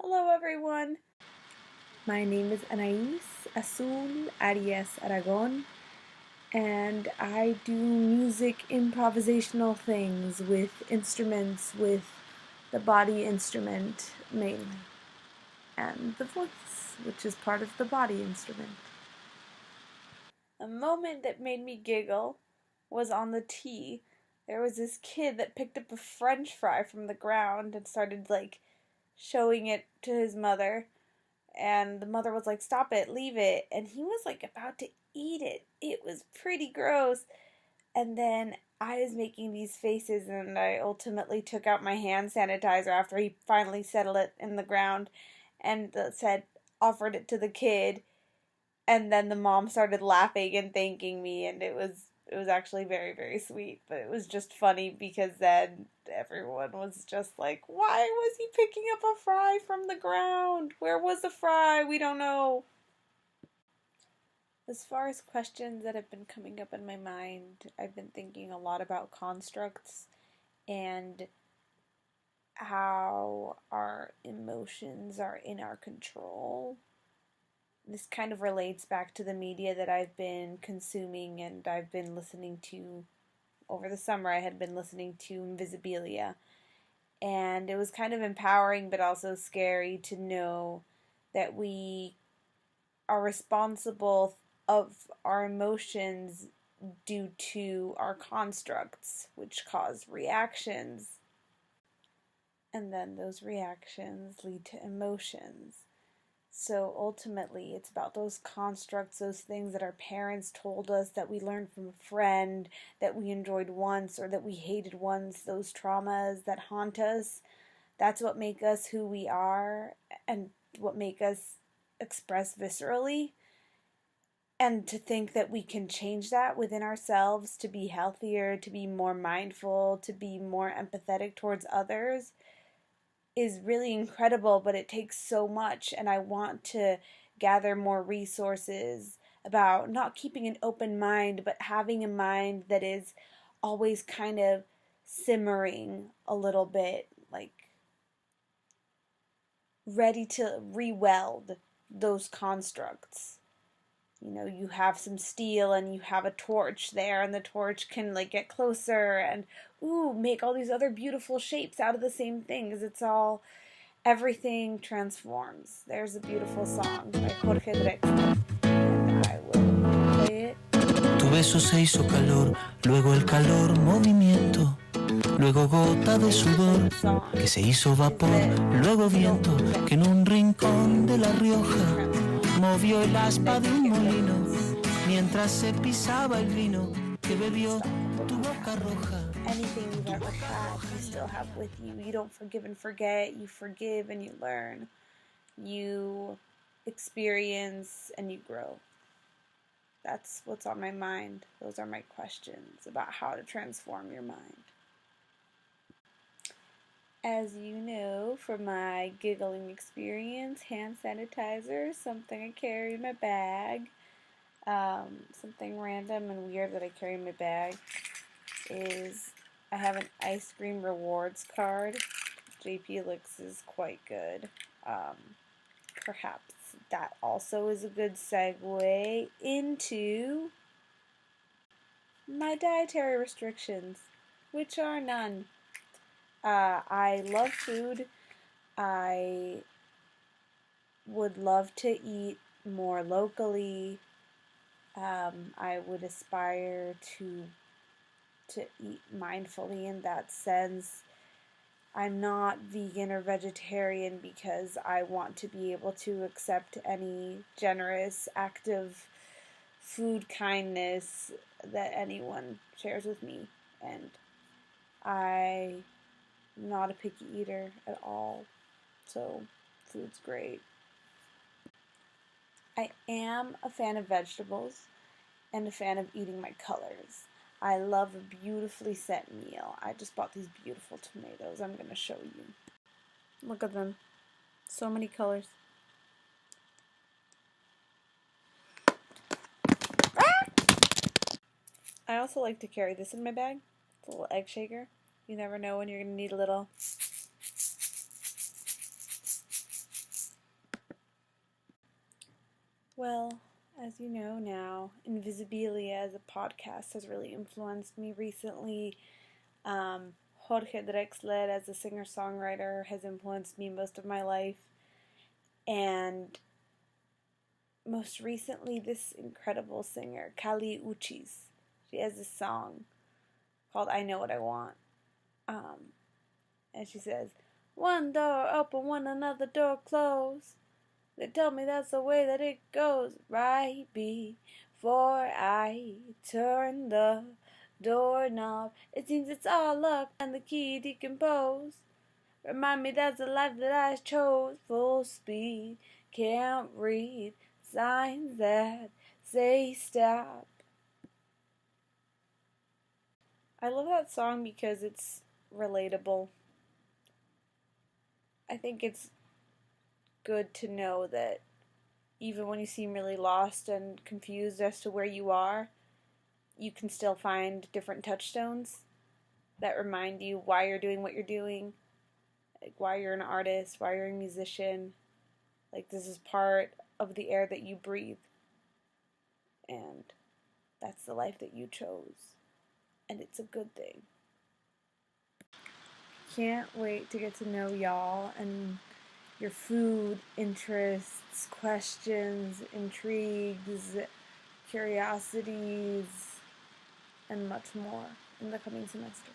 Hello everyone! My name is Anaís Azul Arias Aragon, and I do music improvisational things with instruments, with the body instrument mainly, and the voice, which is part of the body instrument. A moment that made me giggle was on the tee. There was this kid that picked up a French fry from the ground and started showing it to his mother. And the mother was like, "Stop it, leave it." And he was about to eat it. It was pretty gross. And then I was making these faces, and I ultimately took out my hand sanitizer after he finally settled it in the ground and offered it to the kid. And then the mom started laughing and thanking me, and it was actually very, very sweet. But it was just funny because then everyone was just like, "Why was he picking up a fry from the ground? Where was the fry? We don't know." As far as questions that have been coming up in my mind, I've been thinking a lot about constructs and how our emotions are in our control. This kind of relates back to the media that I've been consuming and I've been listening to over the summer. I had been listening to Invisibilia, and it was kind of empowering but also scary to know that we are responsible of our emotions due to our constructs, which cause reactions, and then those reactions lead to emotions. So ultimately, it's about those constructs, those things that our parents told us, that we learned from a friend, that we enjoyed once or that we hated once, those traumas that haunt us. That's what make us who we are and what make us express viscerally. And to think that we can change that within ourselves to be healthier, to be more mindful, to be more empathetic towards others is really incredible, but it takes so much, and I want to gather more resources about not keeping an open mind, but having a mind that is always kind of simmering a little bit, ready to re-weld those constructs. You have some steel and you have a torch there, and the torch can get closer and make all these other beautiful shapes out of the same thing, because everything transforms. There's a beautiful song by Jorge Drexler, and I will play it. Tu beso se hizo calor, luego el calor movimiento, luego gota de sudor que se hizo vapor, luego viento que en un rincón de La Rioja movió el aspa de un molino mientras se pisaba el vino que bebió tu boca roja. Anything you've ever had, you still have with you. You don't forgive and forget. You forgive and you learn. You experience and you grow. That's what's on my mind. Those are my questions about how to transform your mind. As you know from my giggling experience, hand sanitizer, something I carry in my bag. Something random and weird that I carry in my bag is I have an ice cream rewards card. JP Licks is quite good. Perhaps that also is a good segue into my dietary restrictions, which are none. I love food. I would love to eat more locally. I would aspire to eat mindfully in that sense. I'm not vegan or vegetarian because I want to be able to accept any generous act of food kindness that anyone shares with me. And I'm not a picky eater at all, so food's great. I am a fan of vegetables and a fan of eating my colors. I love a beautifully set meal. I just bought these beautiful tomatoes. I'm going to show you. Look at them. So many colors. Ah! I also like to carry this in my bag. It's a little egg shaker. You never know when you're going to need a little Well, as you know now, Invisibilia as a podcast has really influenced me recently. Jorge Drexler as a singer-songwriter has influenced me most of my life. And most recently, this incredible singer, Kali Uchis. She has this song called I Know What I Want. And she says, one door open, one another door closed. They tell me that's the way that it goes. Right before I turn the doorknob, it seems it's all luck and the key decomposed. Remind me that's the life that I chose. Full speed, can't read signs that say stop. I love that song because it's relatable. I think it's good to know that even when you seem really lost and confused as to where you are, you can still find different touchstones that remind you why you're doing what you're doing, like why you're an artist, why you're a musician. Like, this is part of the air that you breathe, and that's the life that you chose, and it's a good thing. Can't wait to get to know y'all and your food interests, questions, intrigues, curiosities, and much more in the coming semester.